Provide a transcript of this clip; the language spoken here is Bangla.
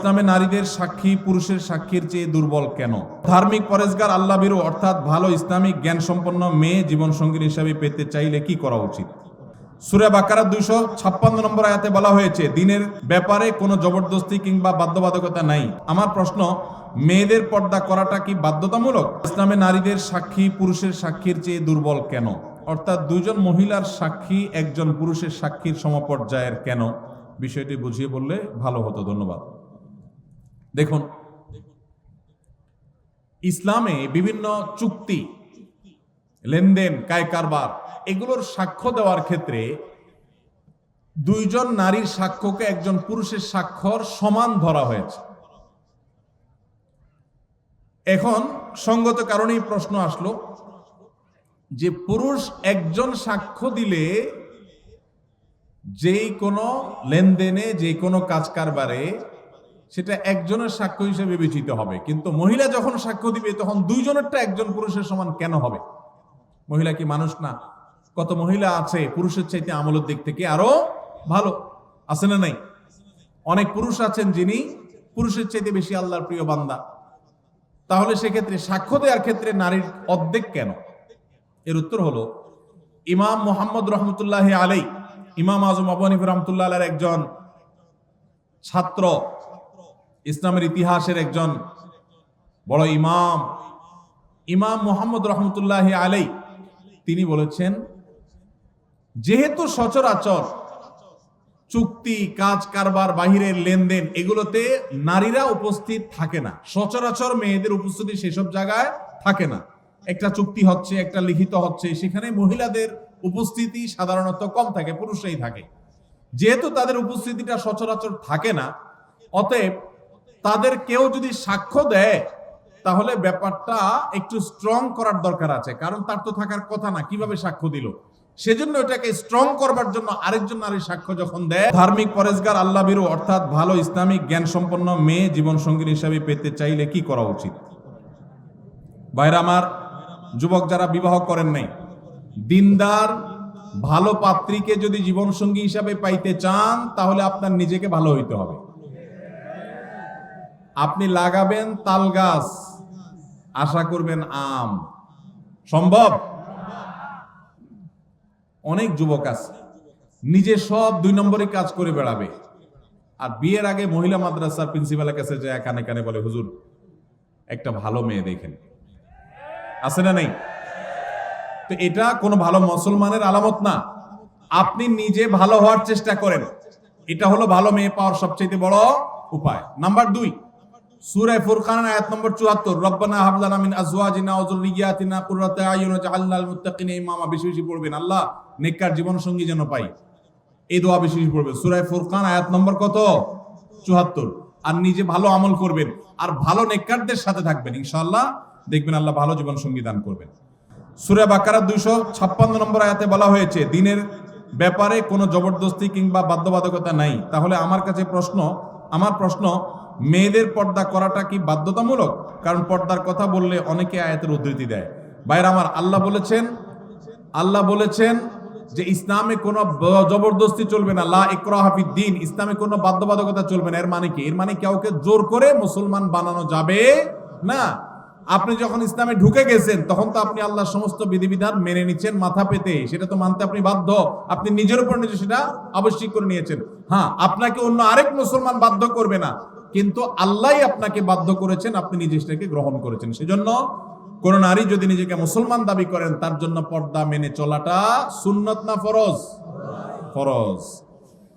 ইসলামে নারীদের সাক্ষী পুরুষের সাক্ষীর চেয়ে দুর্বল কেন? ধার্মিক পরেজগার আল্লাহভীরু অর্থাৎ ভালো ইসলামিক জ্ঞান সম্পন্ন মেয়ে জীবনসঙ্গী হিসাবে পেতে চাইলে কি করা উচিত? সূরা বাকারা 256 নম্বর আয়াতে বলা হয়েছে, দিনের ব্যাপারে কোনো জবরদস্তি কিংবা বাধ্যবাধকতা নাই। আমার প্রশ্ন, মেয়েদের পর্দা করাটা কি বাধ্যতামূলক? ইসলামে নারীদের সাক্ষী পুরুষের সাক্ষীর চেয়ে দুর্বল কেন? অর্থাৎ দুজন মহিলার সাক্ষী একজন পুরুষের সাক্ষীর সমপর্যায়ের কেন? বিষয়টি বুঝিয়ে বললে ভালো হতো। ধন্যবাদ। দেখুন, ইসলামে বিভিন্ন চুক্তি, লেনদেন, কায় কারবার, এগুলোর সাক্ষ্য দেওয়ার ক্ষেত্রে দুইজন নারীর সাক্ষ্যকে একজন পুরুষের স্বাক্ষর সমান ধরা হয়েছে। এখন সঙ্গত কারণেই প্রশ্ন আসলো যে পুরুষ একজন সাক্ষ্য দিলে যেই কোনো লেনদেনে, যে কোনো কাজ কারবারে সেটা একজনের সাক্ষ্য হিসেবে বিবেচিত হবে, কিন্তু মহিলা যখন সাক্ষ্য দিবে তখন দুইজনেরটা একজন পুরুষের সমান কেন হবে? মহিলা কি মানুষ না? কত মহিলা আছে পুরুষের চাইতে আমলের দিক থেকে আরো ভালো, আছে না নাই? অনেক পুরুষ আছেন যিনি পুরুষের চাইতে বেশি আল্লাহর প্রিয় বান্দা। তাহলে সেক্ষেত্রে সাক্ষ্য দেওয়ার ক্ষেত্রে নারীর অর্ধেক কেন? এর উত্তর হলো, ইমাম মুহাম্মদ রহমতুল্লাহ আলাই, ইমাম আজম আবু হানিফা রহমতুল্লাহ আলাইহির একজন ছাত্র, ইসলামের ইতিহাসের একজন বড় ইমাম, ইমাম মুহাম্মদ রহমতুল্লাহ আলাই, তিনি বলেছেন, যেহেতু সচরাচর চুক্তি, কাজ কারবার, বাহিরের লেনদেন, এগুলোতে নারীরা উপস্থিত থাকে না, সচরাচর মেয়েদের উপস্থিতি সেসব জায়গায় থাকে না। একটা চুক্তি হচ্ছে, একটা লিখিত হচ্ছে, সেখানে মহিলাদের উপস্থিতি সাধারণত কম থাকে, পুরুষরাই থাকে। যেহেতু তাদের উপস্থিতিটা সচরাচর থাকে না, অতএব তাদের কেউ যদি সাক্ষ্য দেয় তাহলে ব্যাপারটা একটু স্ট্রং করার দরকার আছে, কারণ তার তো থাকার কথা না, কিভাবে সাক্ষ্য দিল? সেজন্য এটাকে স্ট্রং করবার জন্য আরেকজন নারীর সাক্ষ্য যখন দেয়, ধার্মিক পরেজগার আল্লাহভীরু অর্থাৎ ভালো ইসলামিক জ্ঞান সম্পন্ন মেয়ে জীবনসঙ্গী হিসাবে পেতে চাইলে কি করা উচিত? ভাইরা আমার, যুবক যারা বিবাহ করেন নাই, দিনদার ভালো পাত্রীকে যদি জীবনসঙ্গী হিসাবে পাইতে চান তাহলে আপনার নিজেকে ভালো হইতে হবে। আপনি লাগাবেন তাল গাছ, আশা করবেন আম, সম্ভব? অনেক যুবক আছে নিজে সব 2 নম্বরে কাজ করে বেড়াবে, আর বিয়ের আগে মহিলা মাদ্রাসার প্রিন্সিপালের কাছে যায় কানে কানে বলে, হুজুর একটা ভালো মেয়ে দেখেন। আছে না নেই? তো এটা কোনো ভালো মুসলমানের আলামত না। আপনি নিজে ভালো হওয়ার চেষ্টা করেন, এটা হলো ভালো মেয়ে পাওয়ার সবচেয়ে বড় উপায়। নাম্বার 2, সূরা ফুরকান আয়াত নম্বর 74, রব্বানা হাব লানা মিন আজওয়াজিনা ওয়া যুররিয়াতিনা কুররাতা আয়ুন ওয়াজআলনা লিল মুত্তাকিনা ইমামা। বেশি বেশি পড়বেন, আল্লাহ নেককার জীবন সঙ্গী যেন পাই, এই দোয়া বেশি বেশি পড়বেন। সূরা ফুরকান আয়াত নম্বর কত? 74। আর নিজে ভালো আমল করবেন আর ভালো নেককারদের সাথে থাকবেন, ইনশাআল্লাহ দেখবেন আল্লাহ ভালো জীবন সঙ্গী দান করবেন। সূরা বাকারা 256 নম্বর আয়াতে বলা হয়েছে, দিনের ব্যাপারে কোনো জবরদস্তি কিংবা বাধ্যবাধকতা নাই। তাহলে আমার প্রশ্ন, মেয়েদের পর্দা করাটা কি বাধ্যতামূলক? কারণ পর্দার কথা বললে অনেকে আয়াতের উদ্ধৃতি দেয়। ভাইরা আমার, আল্লাহ বলেছেন যে ইসলামে কোনো জবরদস্তি চলবে না, লা ইকরাহা ফিদ্দীন, ইসলামে কোনো বাধ্যবাধকতা চলবে না। এর মানে কি? এর মানে কাউকে জোর করে মুসলমান বানানো যাবে না। আপনি যখন ইসলামে ঢুকে গেছেন তখন তো আপনি আল্লাহর সমস্ত বিধিবিধান মেনে নিচ্ছেন মাথা পেতে, সেটা তো মানতে আপনি বাধ্য। আপনি নিজের উপর নিজে সেটা আবশ্যিক করে নিয়েছেন। হ্যাঁ, আপনাকে অন্য আরেক মুসলমান বাধ্য করবে না, কিন্তু আল্লাহই আপনাকে বাধ্য করেছেন, আপনি নিজে সেটাকে গ্রহণ করেছেন। সেজন্য কোন নারী যদি নিজেকে মুসলমান দাবি করেন তার জন্য পর্দা মেনে চলাটা সুন্নত না ফরজ? ফরজ।